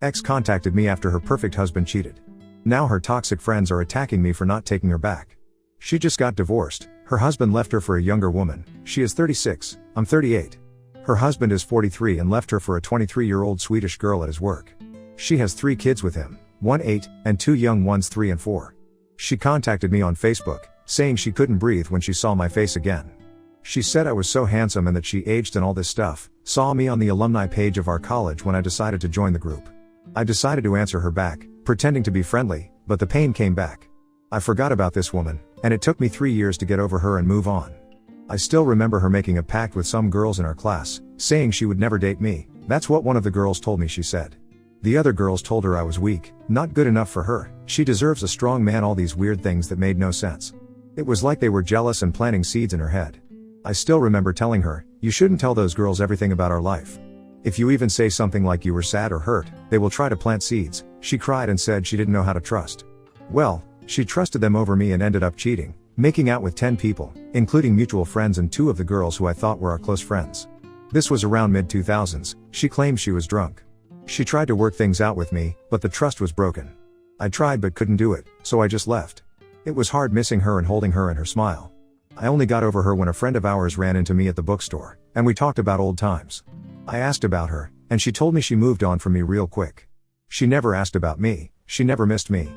Ex contacted me after her perfect husband cheated. Now her toxic friends are attacking me for not taking her back. She just got divorced, her husband left her for a younger woman, she is 36, I'm 38. Her husband is 43 and left her for a 23-year-old Swedish girl at his work. She has 3 kids with him, one 8, and 2 young ones 3 and 4. She contacted me on Facebook, saying she couldn't breathe when she saw my face again. She said I was so handsome and that she aged and all this stuff, saw me on the alumni page of our college when I decided to join the group. I decided to answer her back, pretending to be friendly, but the pain came back. I forgot about this woman, and it took me 3 years to get over her and move on. I still remember her making a pact with some girls in our class, saying she would never date me. That's what one of the girls told me she said. The other girls told her I was weak, not good enough for her, she deserves a strong man, all these weird things that made no sense. It was like they were jealous and planting seeds in her head. I still remember telling her, you shouldn't tell those girls everything about our life. If you even say something like you were sad or hurt, they will try to plant seeds. She cried and said she didn't know how to trust. Well, she trusted them over me and ended up cheating, making out with 10 people, including mutual friends and 2 of the girls who I thought were our close friends. This was around mid-2000s, she claimed she was drunk. She tried to work things out with me, but the trust was broken. I tried but couldn't do it, so I just left. It was hard missing her and holding her and her smile. I only got over her when a friend of ours ran into me at the bookstore, and we talked about old times. I asked about her, and she told me she moved on from me real quick. She never asked about me, she never missed me.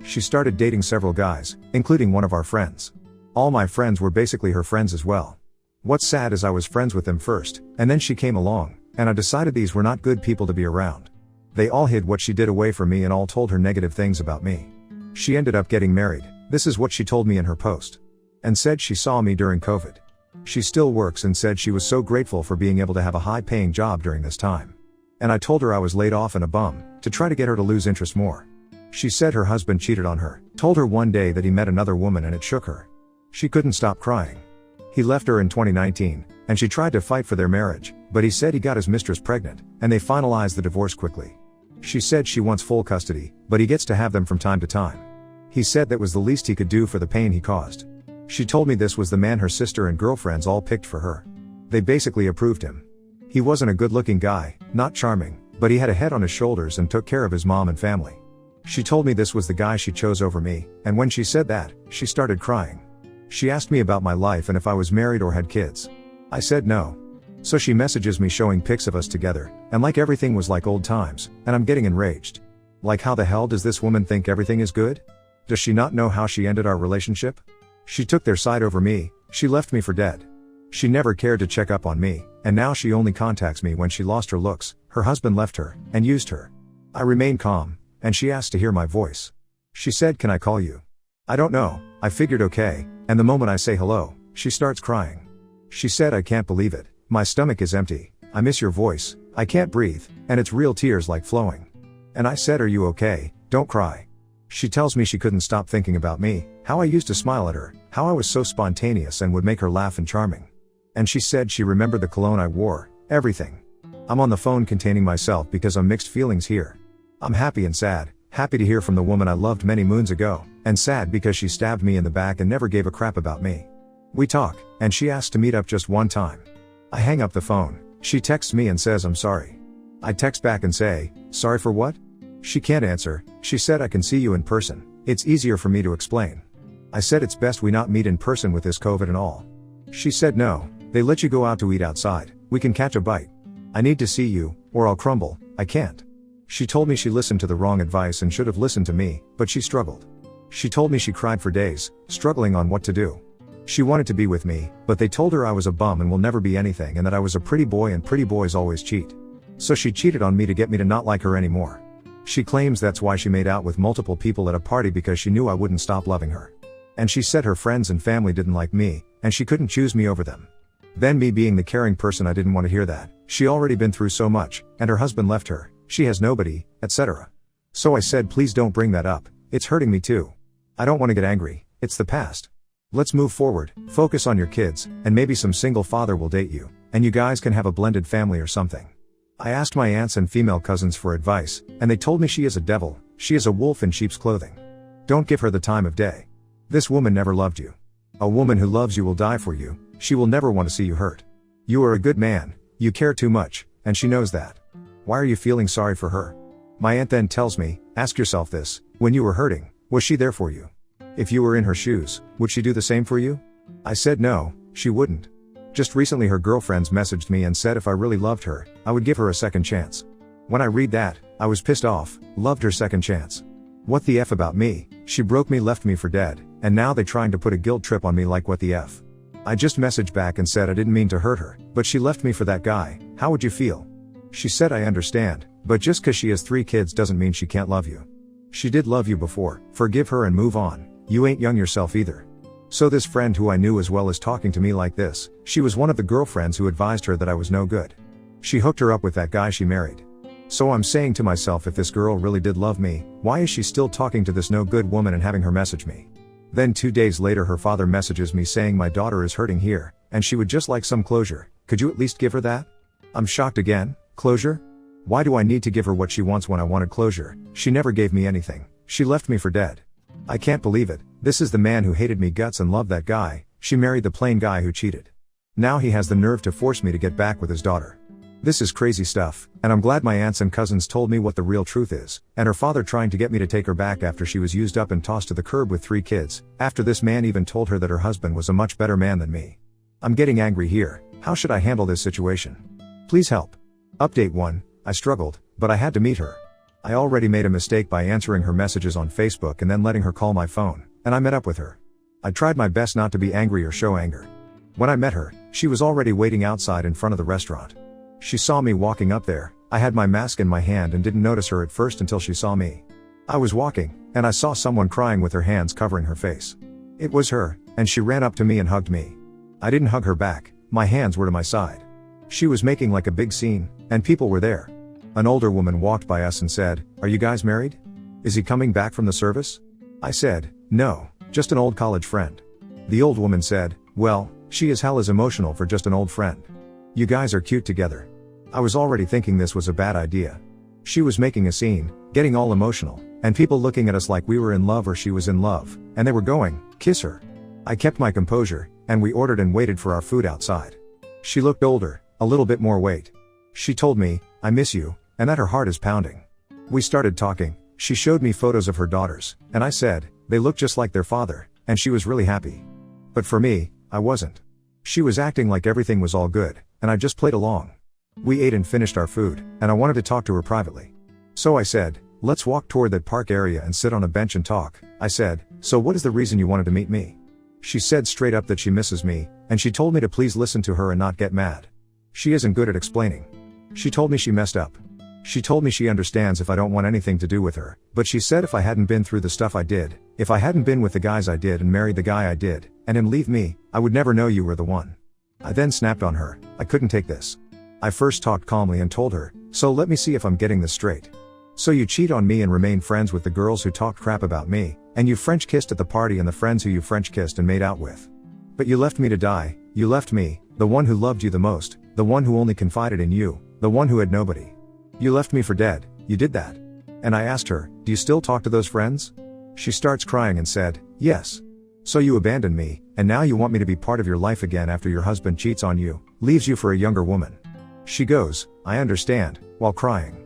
She started dating several guys, including one of our friends. All my friends were basically her friends as well. What's sad is I was friends with them first, and then she came along, and I decided these were not good people to be around. They all hid what she did away from me and all told her negative things about me. She ended up getting married, this is what she told me in her post. And said she saw me during COVID. She still works and said she was so grateful for being able to have a high-paying job during this time. And I told her I was laid off and a bum, to try to get her to lose interest more. She said her husband cheated on her, told her one day that he met another woman and it shook her. She couldn't stop crying. He left her in 2019, and she tried to fight for their marriage, but he said he got his mistress pregnant, and they finalized the divorce quickly. She said she wants full custody, but he gets to have them from time to time. He said that was the least he could do for the pain he caused. She told me this was the man her sister and girlfriends all picked for her. They basically approved him. He wasn't a good-looking guy, not charming, but he had a head on his shoulders and took care of his mom and family. She told me this was the guy she chose over me, and when she said that, she started crying. She asked me about my life and if I was married or had kids. I said no. So she messages me showing pics of us together, and like everything was like old times, and I'm getting enraged. Like, how the hell does this woman think everything is good? Does she not know how she ended our relationship? She took their side over me, she left me for dead. She never cared to check up on me, and now she only contacts me when she lost her looks, her husband left her, and used her. I remained calm, and she asked to hear my voice. She said, can I call you? I don't know, I figured okay, and the moment I say hello, she starts crying. She said, I can't believe it, my stomach is empty, I miss your voice, I can't breathe, and it's real tears like flowing. And I said, are you okay, don't cry. She tells me she couldn't stop thinking about me, how I used to smile at her, how I was so spontaneous and would make her laugh and charming. And she said she remembered the cologne I wore, everything. I'm on the phone containing myself because I'm mixed feelings here. I'm happy and sad, happy to hear from the woman I loved many moons ago, and sad because she stabbed me in the back and never gave a crap about me. We talk, and she asks to meet up just one time. I hang up the phone, she texts me and says I'm sorry. I text back and say, sorry for what? She can't answer, she said I can see you in person, it's easier for me to explain. I said it's best we not meet in person with this COVID and all. She said no, they let you go out to eat outside, we can catch a bite. I need to see you, or I'll crumble, I can't. She told me she listened to the wrong advice and should have listened to me, but she struggled. She told me she cried for days, struggling on what to do. She wanted to be with me, but they told her I was a bum and will never be anything and that I was a pretty boy and pretty boys always cheat. So she cheated on me to get me to not like her anymore. She claims that's why she made out with multiple people at a party because she knew I wouldn't stop loving her. And she said her friends and family didn't like me, and she couldn't choose me over them. Then me being the caring person, I didn't want to hear that. She already been through so much, and her husband left her, she has nobody, etc. So I said please don't bring that up, it's hurting me too. I don't want to get angry, it's the past. Let's move forward, focus on your kids, and maybe some single father will date you, and you guys can have a blended family or something. I asked my aunts and female cousins for advice, and they told me she is a devil, she is a wolf in sheep's clothing. Don't give her the time of day. This woman never loved you. A woman who loves you will die for you, she will never want to see you hurt. You are a good man, you care too much, and she knows that. Why are you feeling sorry for her? My aunt then tells me, ask yourself this, when you were hurting, was she there for you? If you were in her shoes, would she do the same for you? I said no, she wouldn't. Just recently her girlfriends messaged me and said if I really loved her, I would give her a second chance. When I read that, I was pissed off, loved her second chance. What the F about me, she broke me, left me for dead, and now they trying to put a guilt trip on me like what the F. I just messaged back and said I didn't mean to hurt her, but she left me for that guy, how would you feel? She said I understand, but just cause she has 3 kids doesn't mean she can't love you. She did love you before, forgive her and move on, you ain't young yourself either. So this friend who I knew as well as talking to me like this, she was one of the girlfriends who advised her that I was no good. She hooked her up with that guy she married. So I'm saying to myself, if this girl really did love me, why is she still talking to this no good woman and having her message me? Then 2 days later her father messages me saying my daughter is hurting here, and she would just like some closure, could you at least give her that? I'm shocked again, closure? Why do I need to give her what she wants when I wanted closure? She never gave me anything, she left me for dead. I can't believe it, this is the man who hated me guts and loved that guy, she married the plain guy who cheated. Now he has the nerve to force me to get back with his daughter. This is crazy stuff, and I'm glad my aunts and cousins told me what the real truth is, and her father trying to get me to take her back after she was used up and tossed to the curb with 3 kids, after this man even told her that her husband was a much better man than me. I'm getting angry here, how should I handle this situation? Please help. Update 1, I struggled, but I had to meet her. I already made a mistake by answering her messages on Facebook and then letting her call my phone, and I met up with her. I tried my best not to be angry or show anger. When I met her, she was already waiting outside in front of the restaurant. She saw me walking up there, I had my mask in my hand and didn't notice her at first until she saw me. I was walking, and I saw someone crying with her hands covering her face. It was her, and she ran up to me and hugged me. I didn't hug her back, my hands were to my side. She was making like a big scene, and people were there. An older woman walked by us and said, "Are you guys married? Is he coming back from the service?" I said, "No, just an old college friend." The old woman said, "Well, she is hell is emotional for just an old friend. You guys are cute together." I was already thinking this was a bad idea. She was making a scene, getting all emotional, and people looking at us like we were in love or she was in love, and they were going, "Kiss her." I kept my composure, and we ordered and waited for our food outside. She looked older, a little bit more weight. She told me, "I miss you," and that her heart is pounding. We started talking, she showed me photos of her daughters, and I said, they look just like their father, and she was really happy. But for me, I wasn't. She was acting like everything was all good, and I just played along. We ate and finished our food, and I wanted to talk to her privately. So I said, "Let's walk toward that park area and sit on a bench and talk." I said, "So what is the reason you wanted to meet me?" She said straight up that she misses me, and she told me to please listen to her and not get mad. She isn't good at explaining. She told me she messed up. She told me she understands if I don't want anything to do with her, but she said if I hadn't been through the stuff I did, if I hadn't been with the guys I did and married the guy I did, and him leave me, I would never know you were the one. I then snapped on her, I couldn't take this. I first talked calmly and told her, "So let me see if I'm getting this straight. So you cheat on me and remain friends with the girls who talked crap about me, and you French kissed at the party and the friends who you French kissed and made out with. But you left me to die, you left me, the one who loved you the most, the one who only confided in you, the one who had nobody. You left me for dead, you did that." And I asked her, "Do you still talk to those friends?" She starts crying and said, "Yes. So you abandoned me, and now you want me to be part of your life again after your husband cheats on you, leaves you for a younger woman." She goes, "I understand," while crying.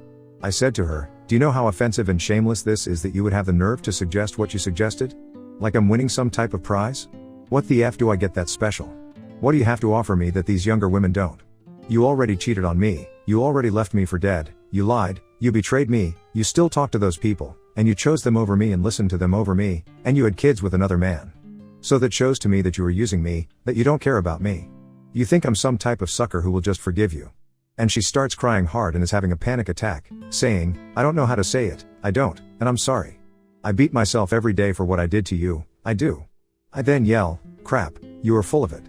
I said to her, "Do you know how offensive and shameless this is that you would have the nerve to suggest what you suggested? Like I'm winning some type of prize? What the F do I get that's special? What do you have to offer me that these younger women don't? You already cheated on me, you already left me for dead, you lied, you betrayed me, you still talk to those people, and you chose them over me and listened to them over me, and you had kids with another man. So that shows to me that you are using me, that you don't care about me. You think I'm some type of sucker who will just forgive you." And she starts crying hard and is having a panic attack, saying, "I don't know how to say it, I don't, and I'm sorry. I beat myself every day for what I did to you, I do." I then yell, "Crap, you are full of it.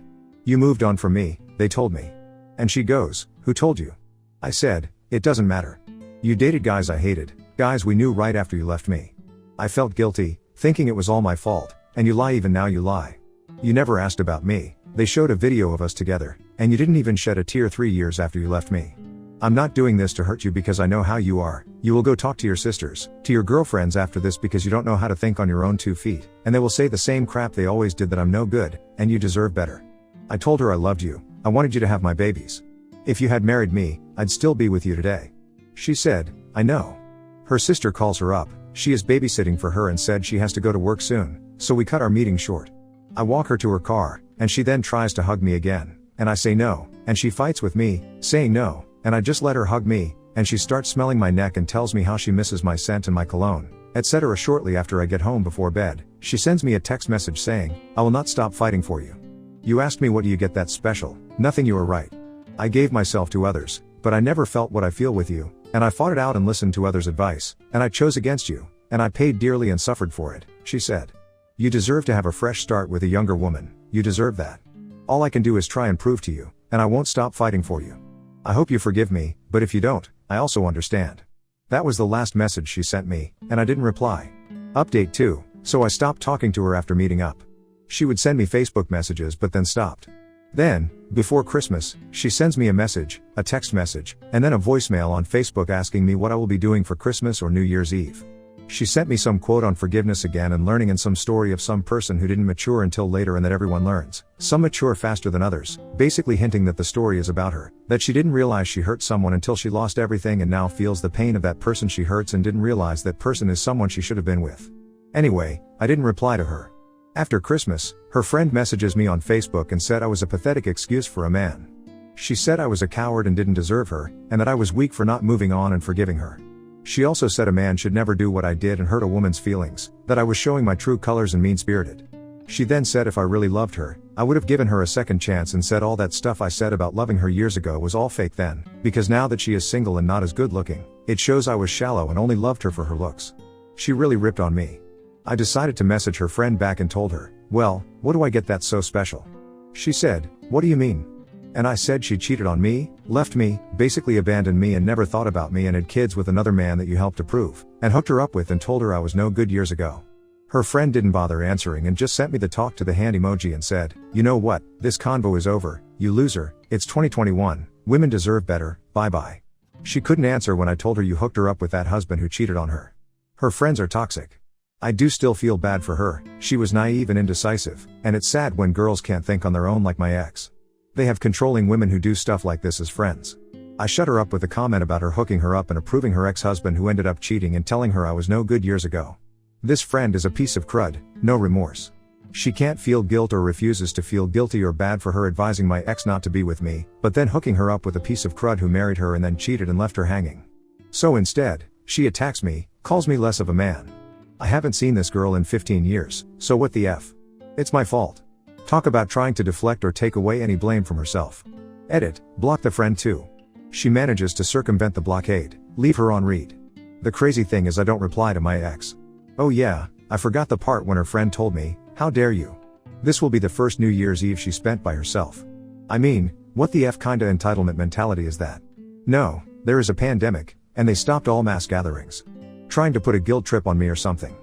You moved on from me," they told me. And she goes, "Who told you?" I said, "It doesn't matter. You dated guys I hated, guys we knew right after you left me. I felt guilty, thinking it was all my fault, and you lie even now you lie. You never asked about me, they showed a video of us together, and you didn't even shed a tear 3 years after you left me. I'm not doing this to hurt you because I know how you are, you will go talk to your sisters, to your girlfriends after this because you don't know how to think on your own 2 feet, and they will say the same crap they always did that I'm no good, and you deserve better." I told her I loved you, I wanted you to have my babies. If you had married me, I'd still be with you today. She said, "I know. Her sister calls her up, she is babysitting for her and said she has to go to work soon, so we cut our meeting short. I walk her to her car, and she then tries to hug me again, and I say no, and she fights with me, saying no, and I just let her hug me, and she starts smelling my neck and tells me how she misses my scent and my cologne, etc. Shortly after I get home before bed, she sends me a text message saying, "I will not stop fighting for you. You asked me what do you get that's special, nothing, you are right. I gave myself to others, but I never felt what I feel with you, and I fought it out and listened to others' advice, and I chose against you, and I paid dearly and suffered for it," she said. "You deserve to have a fresh start with a younger woman, you deserve that. All I can do is try and prove to you, and I won't stop fighting for you. I hope you forgive me, but if you don't, I also understand." That was the last message she sent me, and I didn't reply. Update 2, so I stopped talking to her after meeting up. She would send me Facebook messages but then stopped. Then, before Christmas, she sends me a message, a text message, and then a voicemail on Facebook asking me what I will be doing for Christmas or New Year's Eve. She sent me some quote on forgiveness again and learning and some story of some person who didn't mature until later and that everyone learns. Some mature faster than others, basically hinting that the story is about her, that she didn't realize she hurt someone until she lost everything and now feels the pain of that person she hurts and didn't realize that person is someone she should have been with. Anyway, I didn't reply to her. After Christmas, her friend messages me on Facebook and said I was a pathetic excuse for a man. She said I was a coward and didn't deserve her, and that I was weak for not moving on and forgiving her. She also said a man should never do what I did and hurt a woman's feelings, that I was showing my true colors and mean-spirited. She then said if I really loved her, I would have given her a second chance and said all that stuff I said about loving her years ago was all fake then, because now that she is single and not as good looking, it shows I was shallow and only loved her for her looks. She really ripped on me. I decided to message her friend back and told her, "Well, what do I get that's so special?" She said, "What do you mean?" And I said she cheated on me, left me, basically abandoned me and never thought about me and had kids with another man that you helped approve, and hooked her up with and told her I was no good years ago. Her friend didn't bother answering and just sent me the talk to the hand emoji and said, "You know what, this convo is over, you loser, it's 2021, women deserve better, bye bye." She couldn't answer when I told her you hooked her up with that husband who cheated on her. Her friends are toxic. I do still feel bad for her, she was naive and indecisive, and it's sad when girls can't think on their own like my ex. They have controlling women who do stuff like this as friends. I shut her up with a comment about her hooking her up and approving her ex-husband who ended up cheating and telling her I was no good years ago. This friend is a piece of crud, no remorse. She can't feel guilt or refuses to feel guilty or bad for her advising my ex not to be with me, but then hooking her up with a piece of crud who married her and then cheated and left her hanging. So instead, she attacks me, calls me less of a man. I haven't seen this girl in 15 years, so what the F? It's my fault. Talk about trying to deflect or take away any blame from herself. Edit, block the friend too. She manages to circumvent the blockade, leave her on read. The crazy thing is I don't reply to my ex. Oh yeah, I forgot the part when her friend told me, "How dare you?" This will be the first New Year's Eve she spent by herself. I mean, what the F kinda entitlement mentality is that? No, there is a pandemic, and they stopped all mass gatherings. Trying to put a guilt trip on me or something.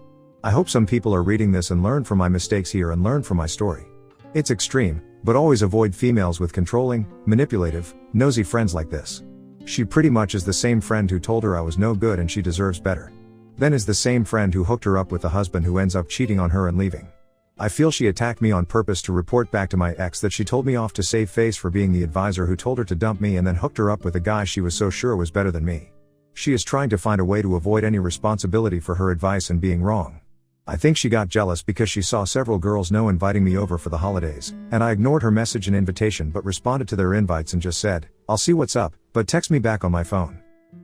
I hope some people are reading this and learn from my mistakes here and learn from my story. It's extreme, but always avoid females with controlling, manipulative, nosy friends like this. She pretty much is the same friend who told her I was no good and she deserves better. Then is the same friend who hooked her up with a husband who ends up cheating on her and leaving. I feel she attacked me on purpose to report back to my ex that she told me off to save face for being the advisor who told her to dump me and then hooked her up with a guy she was so sure was better than me. She is trying to find a way to avoid any responsibility for her advice and being wrong. I think she got jealous because she saw several girls know inviting me over for the holidays, and I ignored her message and invitation but responded to their invites and just said, "I'll see what's up, but text me back on my phone."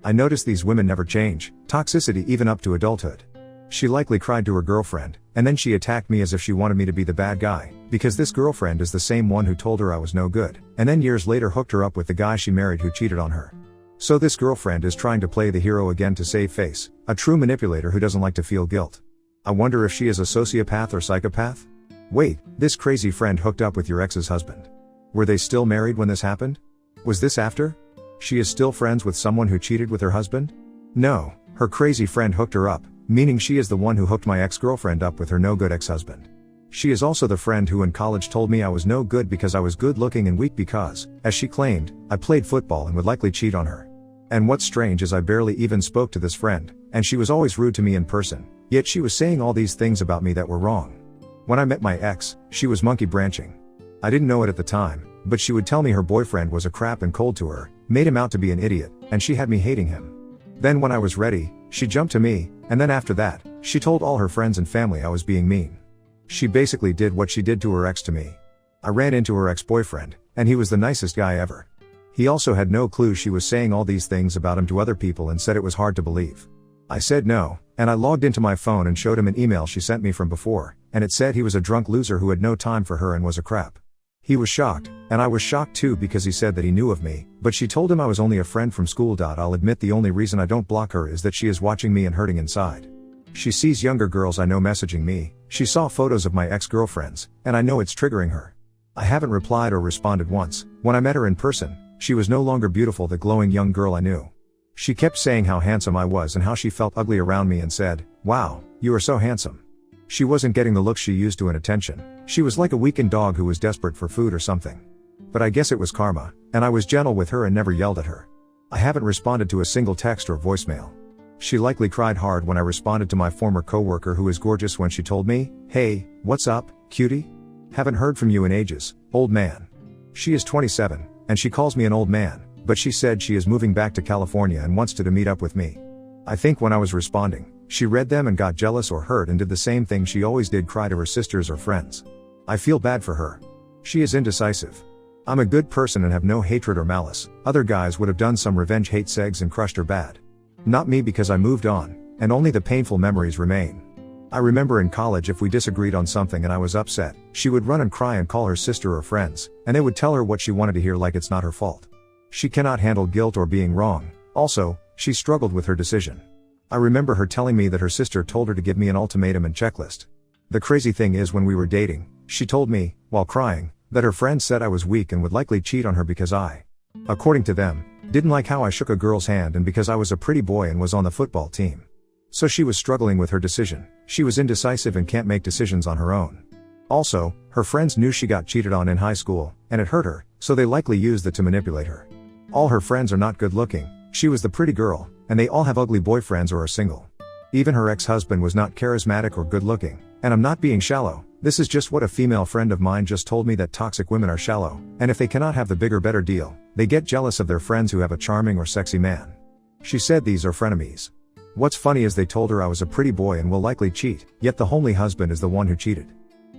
I noticed these women never change, toxicity even up to adulthood. She likely cried to her girlfriend, and then she attacked me as if she wanted me to be the bad guy, because this girlfriend is the same one who told her I was no good, and then years later hooked her up with the guy she married who cheated on her. So this girlfriend is trying to play the hero again to save face, a true manipulator who doesn't like to feel guilt. I wonder if she is a sociopath or psychopath? Wait, this crazy friend hooked up with your ex's husband. Were they still married when this happened? Was this after? She is still friends with someone who cheated with her husband? No, her crazy friend hooked her up, meaning she is the one who hooked my ex-girlfriend up with her no-good ex-husband. She is also the friend who in college told me I was no good because I was good looking and weak because, as she claimed, I played football and would likely cheat on her. And what's strange is I barely even spoke to this friend, and she was always rude to me in person, yet she was saying all these things about me that were wrong. When I met my ex, she was monkey branching. I didn't know it at the time, but she would tell me her boyfriend was a crap and cold to her, made him out to be an idiot, and she had me hating him. Then when I was ready, She jumped to me, and then after that, she told all her friends and family I was being mean. She basically did what she did to her ex to me. I ran into her ex-boyfriend, and he was the nicest guy ever. He also had no clue she was saying all these things about him to other people and said it was hard to believe. I said no, and I logged into my phone and showed him an email she sent me from before, and it said he was a drunk loser who had no time for her and was a crap. He was shocked, and I was shocked too because he said that he knew of me, but she told him I was only a friend from school. I'll admit the only reason I don't block her is that she is watching me and hurting inside. She sees younger girls I know messaging me, she saw photos of my ex-girlfriends, and I know it's triggering her. I haven't replied or responded once. When I met her in person, she was no longer beautiful, the glowing young girl I knew. She kept saying how handsome I was and how she felt ugly around me and said, "Wow, you are so handsome." She wasn't getting the look she used to and attention. She was like a weakened dog who was desperate for food or something. But I guess it was karma, and I was gentle with her and never yelled at her. I haven't responded to a single text or voicemail. She likely cried hard when I responded to my former coworker who is gorgeous when she told me, "Hey, what's up, cutie? Haven't heard from you in ages, old man." She is 27, and she calls me an old man, but she said she is moving back to California and wants to meet up with me. I think when I was responding, she read them and got jealous or hurt and did the same thing she always did, cry to her sisters or friends. I feel bad for her. She is indecisive. I'm a good person and have no hatred or malice. Other guys would have done some revenge hate segs and crushed her bad. Not me, because I moved on, and only the painful memories remain. I remember in college if we disagreed on something and I was upset, she would run and cry and call her sister or friends, and they would tell her what she wanted to hear like it's not her fault. She cannot handle guilt or being wrong. Also, she struggled with her decision. I remember her telling me that her sister told her to give me an ultimatum and checklist. The crazy thing is, when we were dating, she told me, while crying, that her friends said I was weak and would likely cheat on her because I, according to them, didn't like how I shook a girl's hand and because I was a pretty boy and was on the football team. So she was struggling with her decision. She was indecisive and can't make decisions on her own. Also, her friends knew she got cheated on in high school, and it hurt her, so they likely used that to manipulate her. All her friends are not good looking, she was the pretty girl, and they all have ugly boyfriends or are single. Even her ex-husband was not charismatic or good looking, and I'm not being shallow, this is just what a female friend of mine just told me, that toxic women are shallow, and if they cannot have the bigger better deal, they get jealous of their friends who have a charming or sexy man. She said these are frenemies. What's funny is they told her I was a pretty boy and will likely cheat, yet the homely husband is the one who cheated.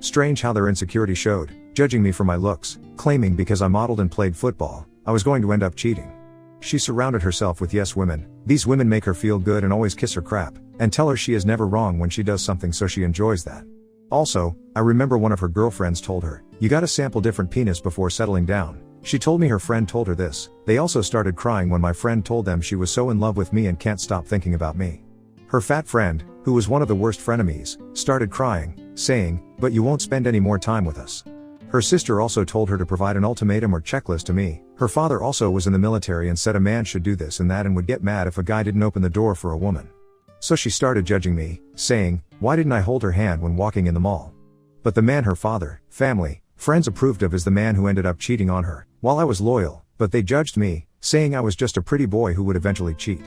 Strange how their insecurity showed, judging me for my looks, claiming because I modeled and played football, I was going to end up cheating. She surrounded herself with yes women. These women make her feel good and always kiss her crap, and tell her she is never wrong when she does something, so she enjoys that. Also, I remember one of her girlfriends told her, "You gotta sample different penis before settling down." She told me her friend told her this. They also started crying when my friend told them she was so in love with me and can't stop thinking about me. Her fat friend, who was one of the worst frenemies, started crying, saying, "But you won't spend any more time with us." Her sister also told her to provide an ultimatum or checklist to me. Her father also was in the military and said a man should do this and that and would get mad if a guy didn't open the door for a woman. So she started judging me, saying, why didn't I hold her hand when walking in the mall? But the man her father, family, friends approved of is the man who ended up cheating on her, while I was loyal, but they judged me, saying I was just a pretty boy who would eventually cheat.